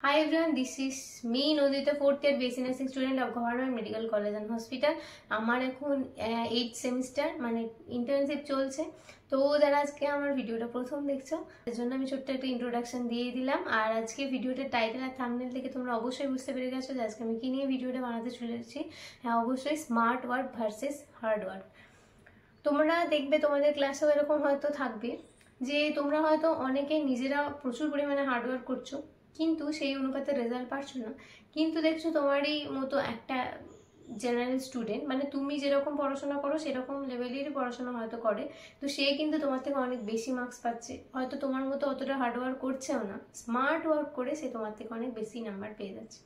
Hi everyone, this is me Nodita, 4th year BSc Nursing student of Government Medical College and Hospital. আমার এখন 8th semester মানে internship চলছে। তো যারা আজকে আমার ভিডিওটা প্রথম দেখছো এর জন্য আমি ছোট্ট একটা ইন্ট্রোডাকশন দিয়ে দিলাম। আর আজকে ভিডিওটার টাইটেল আর থাম্বনেল থেকে তোমরা অবশ্যই বুঝতে পেরে গেছো যে আজকে আমি কি নিয়ে ভিডিওটা বানাতে চলেছি। হ্যাঁ, অবশ্যই smart work versus hard work. তোমরা দেখবে তোমাদের ক্লাসেও এরকম হয়তো থাকবে যে তোমরা হয়তো অনেকে নিজেরা প্রচুর পরিমাণে হার্ডওয়ার্ক করছো, কিন্তু সেই অনুপাতে রেজাল্ট পাচ্ছ না। কিন্তু দেখছো তোমারই মতো একটা জেনারেল স্টুডেন্ট, মানে তুমি যেরকম পড়াশোনা করো সেরকম লেভেলেরই পড়াশোনা হয়তো করে, তো সে কিন্তু তোমার থেকে অনেক বেশি মার্কস পাচ্ছে। হয়তো তোমার মতো অতটা হার্ডওয়ার্ক করছেও না, স্মার্ট ওয়ার্ক করে সে তোমার থেকে অনেক বেশি নাম্বার পেয়ে যাচ্ছে।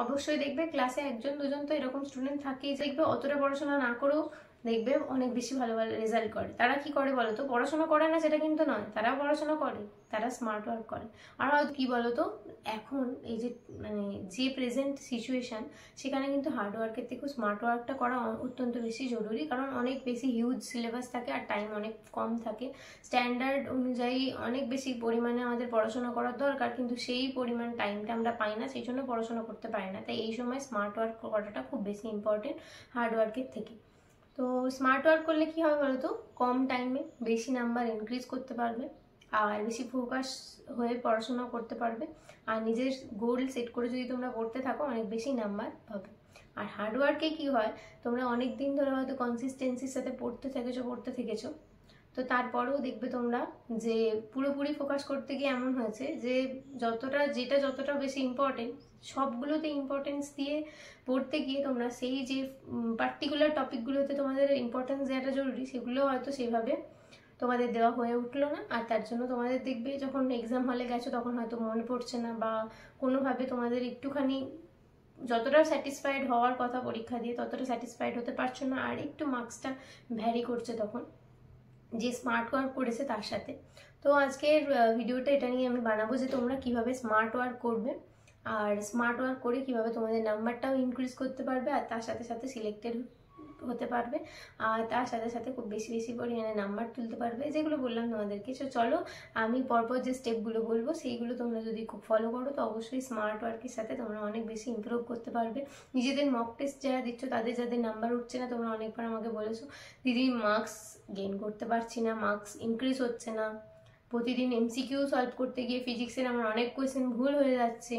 অবশ্যই দেখবে ক্লাসে একজন দুজন তো এরকম স্টুডেন্ট থাকেই, দেখবে অতটা পড়াশোনা না করেও দেখবে অনেক বেশি ভালো ভালো রেজাল্ট করে। তারা কি করে বলো তো, পড়াশোনা করে না সেটা কিন্তু নয়, তারা পড়াশোনা করে, তারা স্মার্ট ওয়ার্ক করে। আর হয়তো কি বলো তো, এখন এই যে মানে যে প্রেজেন্ট সিচুয়েশন, সেখানে কিন্তু হার্ড ওয়ার্কের থেকেও স্মার্ট ওয়ার্কটা করা অত্যন্ত বেশি জরুরি। কারণ অনেক বেশি হিউজ সিলেবাস থাকে আর টাইম অনেক কম থাকে। স্ট্যান্ডার্ড অনুযায়ী অনেক বেশি পরিমাণে আমাদের পড়াশোনা করার দরকার, কিন্তু সেই পরিমাণ টাইমটা আমরা পাই না, সেই জন্য পড়াশোনা করতে পারি না। তাই এই সময় স্মার্ট ওয়ার্ক করাটা খুব বেশি ইম্পর্টেন্ট হার্ড ওয়ার্কের থেকে। তো স্মার্ট ওয়ার্ক করলে কি হবে বলো তো, কম টাইমে বেশি নাম্বার ইনক্রিজ করতে পারবে, আর বেশি ফোকাস হয়ে পড়াশোনা করতে পারবে। আর নিজের গোল সেট করে যদি তোমরা পড়তে থাকো অনেক বেশি নাম্বার পাবে। আর হার্ড ওয়ার্কে কি হয়, তোমরা অনেক দিন ধরে হয়তো কনসিস্টেন্সির সাথে পড়তে থেকেছো, তো তারপরেও দেখবে তোমরা যে পুরোপুরি ফোকাস করতে গিয়ে এমন হয়েছে যে যতটা বেশি ইম্পর্টেন্ট, সবগুলোতে ইম্পর্টেন্স দিয়ে পড়তে গিয়ে তোমরা সেই যে পার্টিকুলার টপিকগুলোতে তোমাদের ইম্পর্টেন্স দেওয়াটা জরুরি, সেগুলো হয়তো সেভাবে তোমাদের দেওয়া হয়ে উঠলো না। আর তার জন্য তোমাদের দেখবে যখন এক্সাম হলে গেছো তখন হয়তো মনে পড়ছে না, বা কোনোভাবে তোমাদের একটুখানি যতটা স্যাটিসফাইড হওয়ার কথা পরীক্ষা দিয়ে ততটা স্যাটিসফাইড হতে পারছো না, আর একটু মার্কসটা ভ্যারি করছে তখন যে স্মার্ট ওয়ার্ক করেছে তার সাথে। তো আজকের ভিডিওটা এটা নিয়ে আমি বানাবো যে তোমরা কিভাবে স্মার্ট ওয়ার্ক করবে, আর স্মার্ট ওয়ার্ক করে কিভাবে তোমাদের নাম্বারটাও ইনক্রিজ করতে পারবে, আর তার সাথে সাথে সিলেক্টেড হতে পারবে, আর তার সাথে সাথে খুব বেশি বেশি পরিমাণে নাম্বার তুলতে পারবে, যেগুলো বললাম তোমাদেরকে। তো চলো আমি পরপর যে স্টেপগুলো বলবো সেইগুলো তোমরা যদি খুব ফলো করো তো অবশ্যই স্মার্ট ওয়ার্কের সাথে তোমরা অনেক বেশি ইমপ্রুভ করতে পারবে। নিজেদের মক টেস্ট যারা দিচ্ছ তাদের যাদের নাম্বার উঠছে না, তোমরা অনেকবার আমাকে বলেছো দিদি মার্কস গেইন করতে পারছি না, মার্কস ইনক্রিজ হচ্ছে না, প্রতিদিন এমসিকিউ সলভ করতে গিয়ে ফিজিক্সের আমার অনেক কোয়েশ্চেন ভুল হয়ে যাচ্ছে,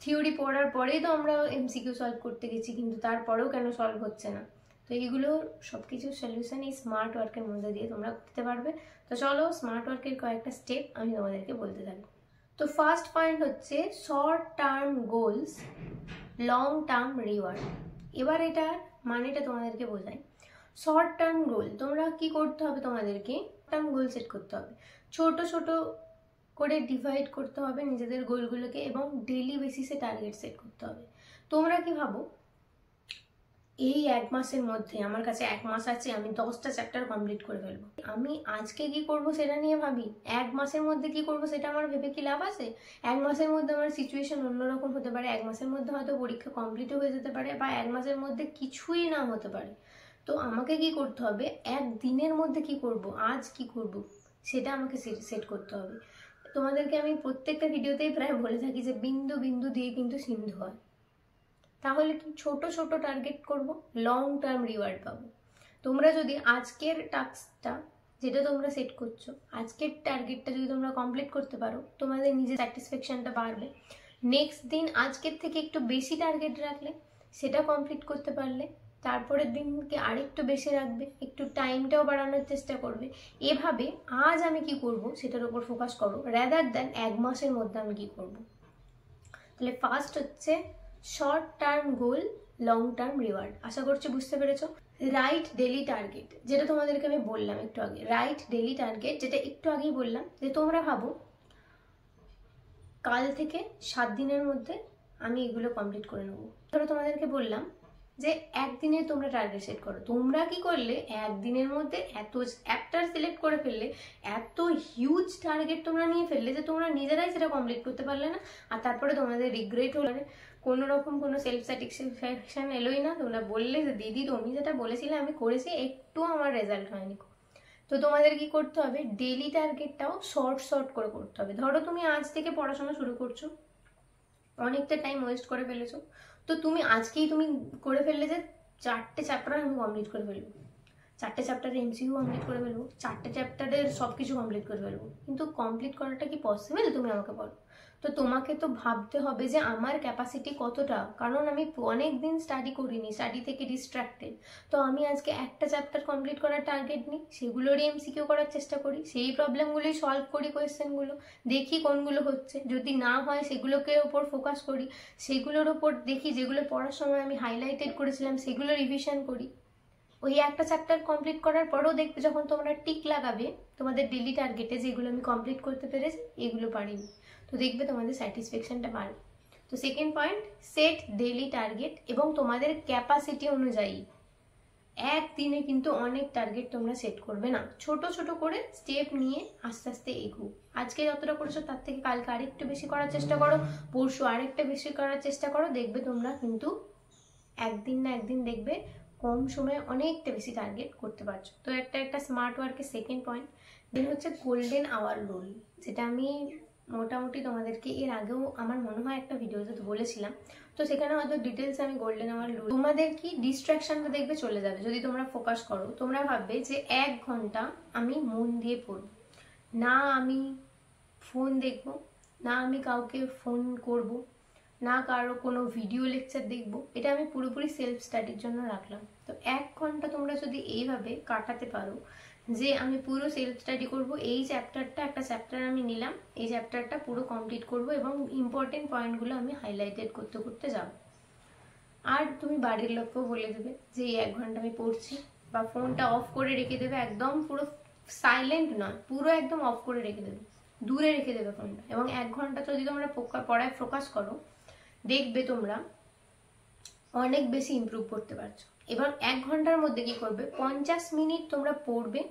থিওরি পড়ার পরেই তো আমরা এমসিকিউ সলভ করতে গেছি কিন্তু তারপরেও কেন সলভ হচ্ছে না। তো এইগুলো সব কিছুর সলিউশন এই স্মার্ট ওয়ার্কের মধ্যে দিয়ে তোমরা করতে পারবে। তো চলো স্মার্ট ওয়ার্কের কয়েকটা স্টেপ আমি তোমাদেরকে বলতে থাকি। তো ফার্স্ট পয়েন্ট হচ্ছে short term goals, long term reward. এবার এটার মানেটা তোমাদেরকে বোঝাই। শর্ট টার্ম গোল তোমরা কি করতে হবে, তোমাদেরকে টার্ম গোল সেট করতে হবে, ছোট ছোট করে ডিভাইড করতে হবে নিজেদের গোলগুলোকে, এবং ডেইলি বেসিসে টার্গেট সেট করতে হবে। তোমরা কি ভাবো এই এক মাসের মধ্যে, আমার কাছে এক মাস আছে, আমি 10টা চ্যাপ্টার কমপ্লিট করে ফেলবো, আমি আজকে কি করব সেটা নিয়ে ভাবি, এক মাসের মধ্যে কি করব সেটা আমার ভেবে কি লাভ আছে? এক মাসের মধ্যে আমার সিচুয়েশন অন্যরকম হতে পারে, এক মাসের মধ্যে হয়তো পরীক্ষা কমপ্লিটও হয়ে যেতে পারে, বা এক মাসের মধ্যে কিছুই না হতে পারে। তো আমাকে কি করতে হবে, এক দিনের মধ্যে কি করব, আজ কি করব সেটা আমাকে সেট করতে হবে। তোমাদেরকে আমি প্রত্যেকটা ভিডিওতেই প্রায় বলে থাকি যে বিন্দু বিন্দু দিয়ে কিন্তু সিন্ধু হয়। তাহলে কি ছোট ছোট টার্গেট করব, লং টার্ম রিওয়ার্ড পাবো। তোমরা যদি আজকের টাস্কটা যেটা তোমরা সেট করছো, আজকের টার্গেটটা যদি তোমরা কমপ্লিট করতে পারো, তোমাদের নিজের স্যাটিসফ্যাকশনটা বাড়বে। নেক্সট দিন আজকের থেকে একটু বেশি টার্গেট রাখলে, সেটা কমপ্লিট করতে পারলে তারপরের দিনকে আরেকটু বেশি রাখবে, একটু টাইমটাও বাড়ানোর চেষ্টা করবে। এভাবে আজ আমি কি করব সেটার উপর ফোকাস করো, রাদার দ্যান এক মাসের মধ্যে আমি কি করব। তাহলে ফার্স্ট হচ্ছে short term goal, long term reward. আশা করছি বুঝতে পেরেছো। রাইট ডেলি টার্গেট, যেটা তোমাদেরকে আমি বললাম একটু আগে, রাইট ডেলি টার্গেট যেটা একটু আগেই বললাম, যে তোমরা ভাবো কাল থেকে 7 দিনের মধ্যে আমি এগুলো কমপ্লিট করে নেবো। ধরো তোমাদেরকে বললাম যে একদিনে তোমরা টার্গেট সেট করো, তোমরা কি করলে একদিনের মধ্যে এত চ্যাপ্টার সিলেক্ট করে ফেললে, এত হিউজ টার্গেট তোমরা নিয়ে ফেললে যে তোমরা নিজেরাই সেটা কমপ্লিট করতে পারলে না, আর তারপরে তোমাদের রিগ্রেট হলো, কোনো রকম কোনো সেলফ স্যাটিসফ্যাকশন এলোই না, তোমরা বললে যে দিদি তুমি যেটা বলেছিলে আমি করেছি, একটু আমার রেজাল্ট হয়নি। তো তোমাদের কি করতে হবে, ডেইলি টার্গেটটাও শর্ট শর্ট করে করতে হবে। ধরো তুমি আজ থেকে পড়াশোনা শুরু করছো, অনেকটা টাইম ওয়েস্ট করে ফেলেছো। তো তুমি আজকেই তুমি করে ফেললে যে 4টে চ্যাপ্টার আমি কমপ্লিট করে ফেলবো, 4টে চ্যাপ্টারের এমসিকিউ কমপ্লিট করে ফেলবো, 4টে চ্যাপ্টারের সব কিছু কমপ্লিট করে ফেলবো, কিন্তু কমপ্লিট করাটা কি পসিবল তুমি আমাকে বলো। তো তোমাকে তো ভাবতে হবে যে আমার ক্যাপাসিটি কতটা, কারণ আমি অনেক দিন স্টাডি করিনি, স্টাডি থেকে ডিস্ট্র্যাক্টেড। তো আমি আজকে একটা চ্যাপ্টার কমপ্লিট করার টার্গেট নিই, সেগুলোরই এমসিকিউ করার চেষ্টা করি, সেই প্রবলেমগুলোই সলভ করি, কোয়েশ্চেনগুলো দেখি কোনগুলো হচ্ছে, যদি না হয় সেগুলোকে ওপর ফোকাস করি, সেগুলোর ওপর দেখি যেগুলো পড়ার সময় আমি হাইলাইটেড করেছিলাম সেগুলো রিভিশন করি। ওই একটা চ্যাপ্টার কমপ্লিট করার পরেও দেখবে যখন তোমরা টিক লাগাবে তোমাদের ডেলি টার্গেটে, যেগুলো আমি কমপ্লিট করতে পেরেছি এগুলো পারিনি, তো দেখবে তোমাদের স্যাটিসফ্যাকশনটা বাড়বে। তো second point, set daily target এবং তোমাদের ক্যাপাসিটি অনুযায়ী। একদিনে কিন্তু অনেক টার্গেট তোমরা সেট করবে না, ছোট ছোট করে স্টেপ নিয়ে আস্তে আস্তে এগো। আজকে যতটা করেছো তার থেকে কালকে আরেকটু বেশি করার চেষ্টা করো, পরশু আরেকটা বেশি করার চেষ্টা করো, দেখবে তোমরা কিন্তু একদিন না একদিন দেখবে কম সময়ে অনেকটা বেশি টার্গেট করতে পারছো। তো একটা স্মার্ট ওয়ার্কের সেকেন্ড পয়েন্ট। দেন হচ্ছে গোল্ডেন আওয়ার রুল, যেটা আমি মোটামুটি তোমাদেরকে এর আগেও আমার মনে হয় একটা ভিডিওতে বলেছিলাম, তো সেখানে হয়তো ডিটেলস আমি গোল্ডেন আওয়ার রুল। তোমাদের কি ডিস্ট্রাকশনটা দেখবে চলে যাবে যদি তোমরা ফোকাস করো। তোমরা ভাববে যে 1 ঘন্টা আমি মন দিয়ে পড়ব, না আমি ফোন দেখবো, না আমি কাউকে ফোন করব, না কারো কোনো ভিডিও লেকচার দেখবো, এটা আমি পুরোপুরি সেলফ স্টাডির জন্য রাখলাম। তো 1 ঘন্টা তোমরা যদি এইভাবে কাটাতে পারো যে আমি পুরো সেলফ স্টাডি করবো, এই চ্যাপ্টারটা একটা চ্যাপ্টার আমি নিলাম, এই চ্যাপ্টারটা পুরো কমপ্লিট করব এবং ইম্পর্টেন্ট পয়েন্টগুলো আমি হাইলাইটেড করতে করতে যাব। আর তুমি বাড়ির লোককেও বলে দেবে যে এই 1 ঘন্টা আমি পড়ছি, বা ফোনটা অফ করে রেখে দেবে, একদম পুরো সাইলেন্ট নয়, পুরো একদম অফ করে রেখে দেবে, দূরে রেখে দেবে ফোনটা, এবং 1 ঘন্টা যদি তোমরা পড়ায় ফোকাস করো দেখবে তোমরা অনেক বেশি ইমপ্রুভ করতে পারছো। এবার 1 ঘন্টার মধ্যে কি করবে, 50 মিনিট তোমরা পড়বে,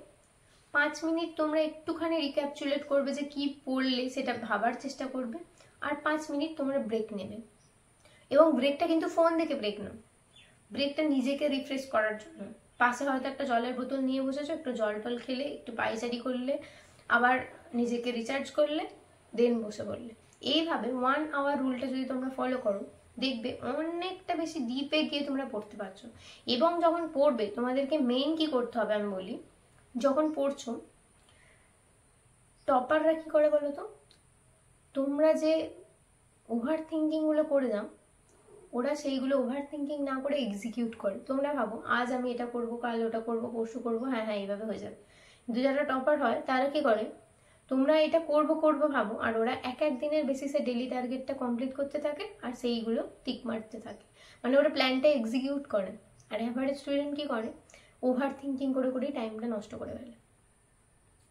5 মিনিট তোমরা একটুখানি রিক্যাপচুলেট করবে যে কি পড়লে সেটা ভাবার চেষ্টা করবে, আর 5 মিনিট তোমরা ব্রেক নেবে। এবং ব্রেকটা কিন্তু ফোন দেখে ব্রেক নাও, ব্রেকটা নিজেকে রিফ্রেশ করার জন্য। পাশে হয়তো একটা জলের বোতল নিয়ে বসেছো, একটু জল টল খেলে, একটু পায়চারি করলে, আবার নিজেকে রিচার্জ করলে, দেন বসে পড়লে। এইভাবে 1 আওয়ার রুলটা যদি তোমরা ফলো করো দেখবে অনেকটা বেশি ডিপে গিয়ে তোমরা পড়তে পারছো। এবং যখন পড়বে তোমাদেরকে মেইন কি করতে হবে আমি বলি, যখন পড়ছো টপাররা কি করে বলো তো, তোমরা যে ওভার থিঙ্কিংগুলো করে দাও, ওরা সেইগুলো ওভার থিঙ্কিং না করে এক্সিকিউট করে। তোমরা ভাবো আজ আমি এটা করব, কাল ওটা করব, পরশু করব, হ্যাঁ হ্যাঁ এইভাবে হয়ে যাবে। কিন্তু যারা টপার হয় তারা কি করে, তোমরা এটা করবো ভাবো, আর ওরা এক দিনের বেসিসে ডেলি টার্গেটটা কমপ্লিট করতে থাকে আর সেইগুলো টিক মারতে থাকে, মানে ওরা প্ল্যানটা এক্সিকিউট করে। আর অ্যাভারেজ স্টুডেন্ট কি করে, ওভার থিঙ্কিং করে করেই টাইমটা নষ্ট করে ফেলে।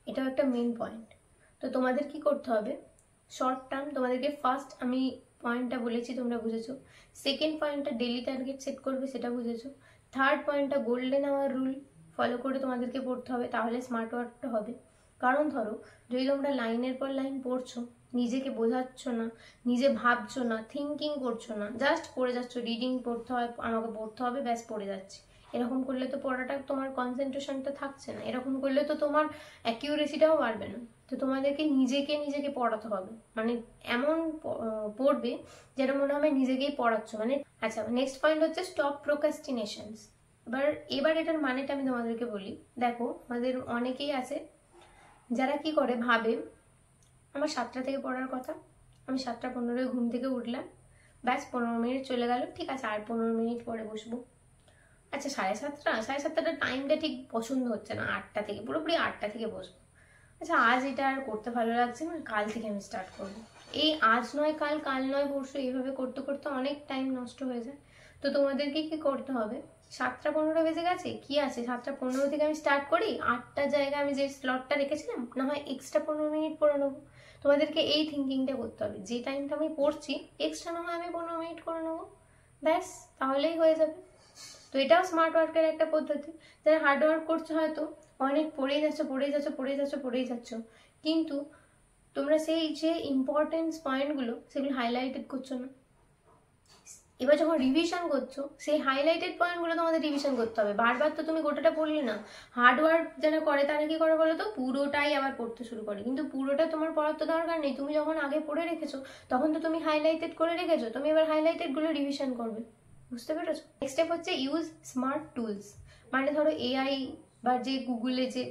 এটাও একটা মেন পয়েন্ট। তো তোমাদের কি করতে হবে, শর্ট টার্ম তোমাদেরকে ফার্স্ট আমি পয়েন্টটা বলেছি তোমরা বুঝেছো, সেকেন্ড পয়েন্টটা ডেলি টার্গেট সেট করবে সেটা বুঝেছো, থার্ড পয়েন্টটা গোল্ডেন আওয়ার রুল ফলো করে তোমাদেরকে পড়তে হবে, তাহলে স্মার্ট ওয়ার্কটা হবে। কারণ ধরো যদি তোমরা লাইনের পর লাইন পড়ছো, নিজেকে বোঝাচ্ছ না, নিজে ভাবছো না, থিঙ্কিং করছো না, জাস্ট পড়ে যাচ্ছ, রিডিং পড়তে হয় আমাকে পড়তে হবে ব্যাস পড়ে যাচ্ছে, এরকম করলে তো পড়াটা তোমার কনসেন্ট্রেশনটা থাকছে না, এরকম করলে তো তোমার অ্যাকিউরেসিটাও বাড়বে না। তো তোমাদেরকে নিজেকে পড়াতে হবে, মানে এমন পড়বে যেটা মনে হবে নিজেকেই পড়াচ্ছ। মানে আচ্ছা, নেক্সট পয়েন্ট হচ্ছে স্টপ প্রোক্রাস্টিনেশনস। এবার এটার মানেটা আমি তোমাদেরকে বলি। দেখো আমাদের অনেকেই আছে যারা কি করে, ভাবে আমার 7টা থেকে পড়ার কথা, আমি 7:15 ঘুম থেকে উঠলাম, ব্যাস 15 মিনিট চলে গেল, ঠিক আছে আর 15 মিনিট পরে বসবো। আচ্ছা 7:30 টাইমটা ঠিক পছন্দ হচ্ছে না, 8টা থেকে, পুরোপুরি 8টা থেকে বসবো। আচ্ছা আজ এটা আর করতে ভালো লাগছে না, কাল থেকে আমি স্টার্ট করবো। এই আজ নয় কাল, কাল নয় পরশু, এইভাবে করতে করতে অনেক টাইম নষ্ট হয়ে যায়। তো তোমাদেরকে কি করতে হবে, 7:15 বেজে গেছে, কি আছে 7:15 থেকে আমি স্টার্ট করি, 8টার জায়গায় আমি যে স্লটটা রেখেছিলাম না হয় এক্সট্রা 15 মিনিট পড়ে নেবো। তোমাদেরকে এই থিঙ্কিংটা করতে হবে, যে টাইমটা আমি পড়ছি এক্সট্রা না হয় আমি 15 মিনিট করে নেবো, ব্যাস তাহলেই হয়ে যাবে। তো এটাও স্মার্ট ওয়ার্কের একটা পদ্ধতি। যারা হার্ড ওয়ার্ক করছো হয়তো অনেক পড়েই যাচ্ছ, কিন্তু তোমরা সেই যে ইম্পর্টেন্স পয়েন্টগুলো সেগুলো হাইলাইটেড করছো না। এবার যখন রিভিশন করছো সেই হাইলাইটেড পয়েন্টগুলো তোমাদের রিভিশন করতে হবে। বারবার তো তুমি গোটাটা পড়লে না। হার্ডওয়ার্ক যারা করে তারা কি করে বলো তো, পুরোটাই আবার পড়তে শুরু করে, কিন্তু পুরোটা তোমার পড়ার তো দরকার নেই। তুমি যখন আগে পড়ে রেখেছো তখন তো তুমি হাইলাইটেড করে রেখেছো, তুমি এবার হাইলাইটেড গুলো রিভিশন করবে। বুঝতে পেরেছো? নেক্সট স্টেপ হচ্ছে ইউজ স্মার্ট টুলস। মানে ধরো এআই বা যে গুগলে যে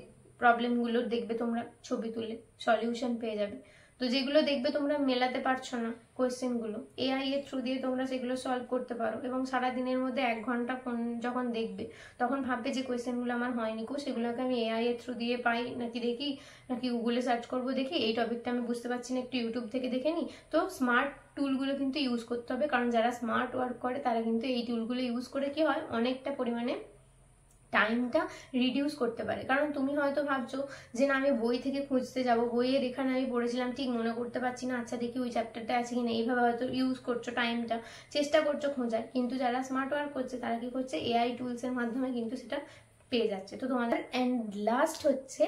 প্রবলেমগুলো দেখবে তোমরা ছবি তুলে সলিউশন পেয়ে যাবে। তো যেগুলো দেখবে তোমরা মেলাতে পারছো না কোয়েশ্চেনগুলো, এআই এর থ্রু দিয়ে তোমরা সেগুলো সলভ করতে পারো। এবং সারা দিনের মধ্যে 1 ঘন্টা ফোন যখন দেখবে তখন ভাববে যে কোয়েশ্চেনগুলো আমার হয়নি কো, সেগুলোকে আমি এআই এর থ্রু দিয়ে পাই নাকি দেখি, নাকি গুগলে সার্চ করবো দেখি, এই টপিকটা আমি বুঝতে পারছি না একটু ইউটিউব থেকে দেখে নিই। তো স্মার্ট টুলগুলো কিন্তু ইউজ করতে হবে, কারণ যারা স্মার্ট ওয়ার্ক করে তারা কিন্তু এই টুলগুলো ইউজ করে কি হয়, অনেকটা পরিমাণে টাইমটা রিডিউস করতে পারে। কারণ তুমি হয়তো ভাবছো যে না আমি বই থেকে খুঁজতে যাব, বইয়ের এখানে আমি পড়েছিলাম ঠিক মনে করতে পারছি না, আচ্ছা দেখি ওই চ্যাপ্টারটা আছে কিনা, এইভাবে হয়তো ইউজ করছো টাইমটা, চেষ্টা করছো খোঁজার। কিন্তু যারা স্মার্ট ওয়ার্ক করছে তারা কি করছে, এআই টুলসের মাধ্যমে কিন্তু সেটা পেয়ে যাচ্ছে। তো তোমাদের অ্যান্ড লাস্ট হচ্ছে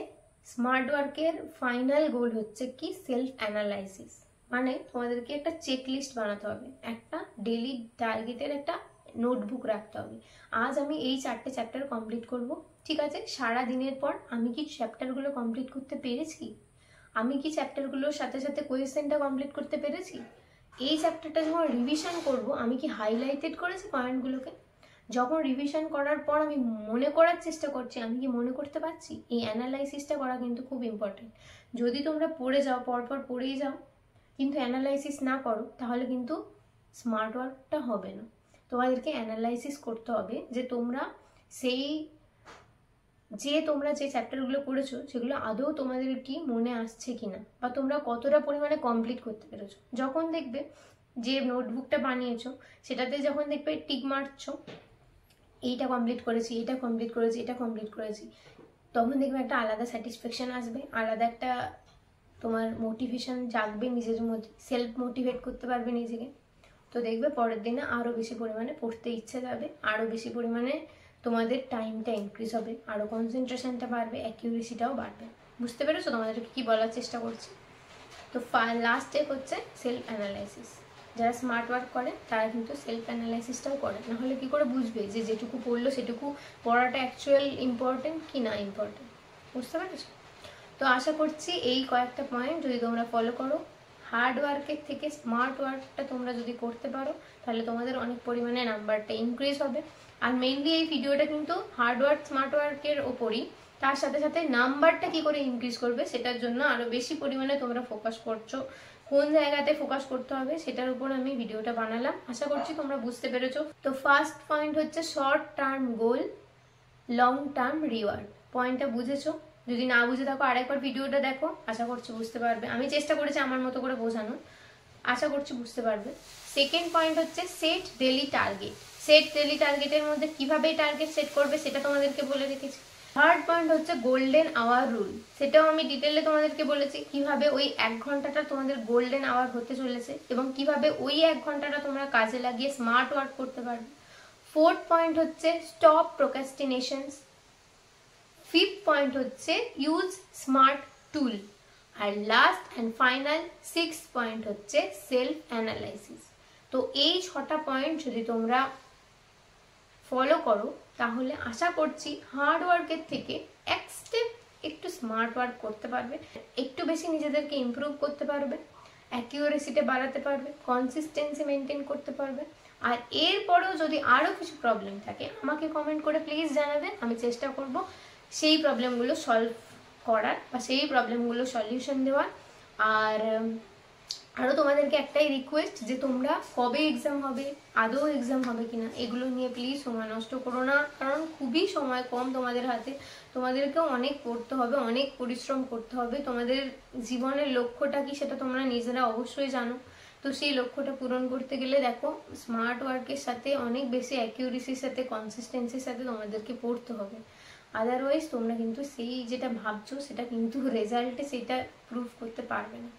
স্মার্ট ওয়ার্কের ফাইনাল গোল হচ্ছে কি, সেলফ অ্যানালাইসিস। মানে তোমাদেরকে একটা চেকলিস্ট বানাতে হবে, একটা ডেইলি টার্গেটের একটা নোটবুক রাখতে হবে। আজ আমি এই 4টে চ্যাপ্টার কমপ্লিট করব, ঠিক আছে? সারা দিনের পর আমি কি চ্যাপ্টারগুলো কমপ্লিট করতে পেরেছি, আমি কি চ্যাপ্টারগুলোর সাথে সাথে কোয়েশ্চেনটা কমপ্লিট করতে পেরেছি, এই চ্যাপ্টারটা যখন রিভিশন করব আমি কি হাইলাইটেড করেছি পয়েন্টগুলোকে, যখন রিভিশন করার পর আমি মনে করার চেষ্টা করছি আমি কি মনে করতে পারছি। এই অ্যানালাইসিসটা করা কিন্তু খুব ইম্পর্টেন্ট। যদি তোমরা পড়ে যাও, পরপর পড়েই যাও, কিন্তু অ্যানালাইসিস না করো, তাহলে কিন্তু স্মার্ট ওয়ার্কটা হবে না। তোমাদেরকে অ্যানালাইসিস করতে হবে যে তোমরা যে চ্যাপ্টারগুলো পড়েছো সেগুলো আদৌ তোমাদের কি মনে আসছে কিনা, বা তোমরা কতটা পরিমাণে কমপ্লিট করতে পেরেছো। যখন দেখবে যে নোটবুকটা বানিয়েছো সেটাতে যখন দেখবে টিক মারছো, এইটা কমপ্লিট করেছি, এটা কমপ্লিট করেছি, এটা কমপ্লিট করেছি, তখন দেখবে একটা আলাদা স্যাটিসফ্যাকশন আসবে, আলাদা একটা তোমার মোটিভেশন জাগবে নিজের মধ্যে, সেলফ মোটিভেট করতে পারবে নিজেকে। তো দেখবে পরের দিনে আরও বেশি পরিমাণে পড়তে ইচ্ছে যাবে, আরও বেশি পরিমাণে তোমাদের টাইমটা ইনক্রিজ হবে, আরও কনসেন্ট্রেশনটা বাড়বে, অ্যাকিউরেসিটাও বাড়বে। বুঝতে পেরেছো তোমাদেরকে কি বলার চেষ্টা করছি? তো লাস্ট স্টেপ হচ্ছে সেলফ অ্যানালাইসিস। যারা স্মার্ট ওয়ার্ক করে তারা কিন্তু সেলফ অ্যানালাইসিসটাও করে, নাহলে কি করে বুঝবে যে যেটুকু পড়লো সেটুকু পড়াটা অ্যাকচুয়াল ইম্পর্টেন্ট কি না ইম্পর্টেন্ট। বুঝতে পেরেছো? তো আশা করছি এই কয়েকটা পয়েন্ট যদি তোমরা ফলো করো, হার্ড ওয়ার্কের থেকে স্মার্ট ওয়ার্কটা তোমরা যদি করতে পারো, তাহলে তোমাদের অনেক পরিমাণে নাম্বারটা ইনক্রিজ হবে। আর মেইনলি এই ভিডিওটা কিন্তু হার্ড ওয়ার্ক স্মার্ট ওয়ার্কের ওপরই, তার সাথে সাথে নাম্বারটা কি করে ইনক্রিজ করবে সেটার জন্য আরো বেশি পরিমাণে তোমরা ফোকাস করছো, কোন জায়গাতে ফোকাস করতে হবে সেটার উপর আমি ভিডিওটা বানালাম। আশা করছি তোমরা বুঝতে পেরেছো। তো ফার্স্ট পয়েন্ট হচ্ছে short term goal, long term reward. পয়েন্টটা বুঝেছো? যদি না বুঝে থাকো আরেকবার ভিডিওটা দেখো, আশা করছি বুঝতে পারবে। আমি চেষ্টা করেছি আমার মতো করে বোঝানো, আশা করছি বুঝতে পারবে। সেকেন্ড পয়েন্ট হচ্ছে set daily target. Set daily টার্গেটের মধ্যে কিভাবে টার্গেট সেট করবে সেটা তোমাদেরকে বলে রেখেছি। থার্ড পয়েন্ট হচ্ছে গোল্ডেন আওয়ার রুল, সেটাও আমি ডিটেলে তোমাদেরকে বলেছি কিভাবে ওই 1 ঘন্টাটা তোমাদের গোল্ডেন আওয়ার হতে চলেছে এবং কিভাবে ওই 1 ঘন্টাটা তোমরা কাজে লাগিয়ে স্মার্ট ওয়ার্ক করতে পারবে। ফোর্থ পয়েন্ট হচ্ছে স্টপ প্রোক্রাস্টিনেশনস। ফিফথ পয়েন্ট হচ্ছে ইউজ স্মার্ট টুল। আর last and final 6th point হচ্ছে সেলফ অ্যানালাইসিস। তো এই 6টা পয়েন্ট যদি তোমরা ফলো করো তাহলে আশা করছি হার্ড ওয়ার্কের থেকে এক স্টেপ একটু স্মার্ট ওয়ার্ক করতে পারবে, একটু বেশি নিজেদেরকে ইমপ্রুভ করতে পারবে, অ্যাকিউরেসিটা বাড়াতে পারবে, কনসিস্টেন্সি মেনটেন করতে পারবে। আর এরপরেও যদি আরও কিছু প্রবলেম থাকে আমাকে কমেন্ট করে প্লিজ জানাবে, আমি চেষ্টা করব সেই প্রবলেমগুলো সলভ করার বা সেই প্রবলেমগুলো সলিউশন দেওয়ার। আর আরও তোমাদেরকে একটাই রিকোয়েস্ট যে তোমরা কবে এক্সাম হবে, আদৌ এক্সাম হবে কিনা, এগুলো নিয়ে প্লিজ সময় নষ্ট করো না, কারণ খুবই সময় কম তোমাদের হাতে। তোমাদেরকেও অনেক পড়তে হবে, অনেক পরিশ্রম করতে হবে। তোমাদের জীবনের লক্ষ্যটা কি সেটা তোমরা নিজেরা অবশ্যই জানো। তো সেই লক্ষ্যটা পূরণ করতে গেলে দেখো স্মার্ট ওয়ার্কের সাথে অনেক বেশি অ্যাকিউরেসির সাথে কনসিস্টেন্সির সাথে তোমাদেরকে পড়তে হবে। আদারওয়াইজ তোমরা কিন্তু সেই যেটা ভাবছো সেটা কিন্তু রেজাল্টে সেটা প্রুভ করতে পারবে না।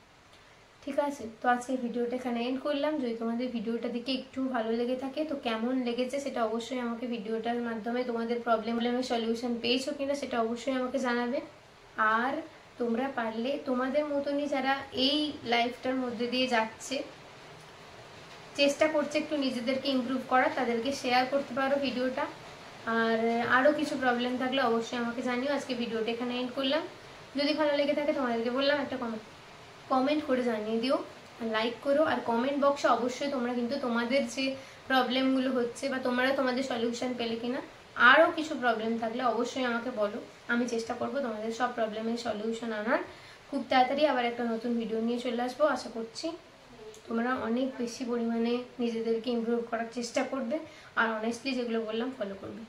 ঠিক আছে, তো আজকে ভিডিওটা এখানে এন্ড করলাম। যদি তোমাদের ভিডিওটা দেখে একটু ভালো লেগে থাকে তো কেমন লেগেছে সেটা অবশ্যই আমাকে ভিডিওটার মাধ্যমে, তোমাদের প্রবলেমের সলিউশন পেয়েছো কিনা সেটা অবশ্যই আমাকে জানাবে। আর তোমরা পারলে তোমাদের মতনই যারা এই লাইফটার মধ্যে দিয়ে যাচ্ছে চেষ্টা করছে একটু নিজেদেরকে ইমপ্রুভ করার, তাদেরকে শেয়ার করতে পারো ভিডিওটা। আর আরও কিছু প্রবলেম থাকলে অবশ্যই আমাকে জানিও। আজকে ভিডিওটা এখানে এন্ড করলাম। যদি ভালো লেগে থাকে তোমাদেরকে বললাম একটা কমেন্ট করে জানিয়ে দিও, লাইক করো। আর কমেন্ট বক্সে অবশ্যই তোমরা কিন্তু তোমাদের যে প্রবলেমগুলো হচ্ছে বা তোমরা তোমাদের সলিউশন পেলে কিনা, আরও কিছু প্রবলেম থাকলে অবশ্যই আমাকে বলো। আমি চেষ্টা করব তোমাদের সব প্রবলেমের সলিউশন আনার। খুব তাড়াতাড়ি আবার একটা নতুন ভিডিও নিয়ে চলে আসবো। আশা করছি তোমরা অনেক বেশি পরিমাণে নিজেদেরকে ইমপ্রুভ করার চেষ্টা করবে আর অনেস্টলি যেগুলো বললাম ফলো করবে।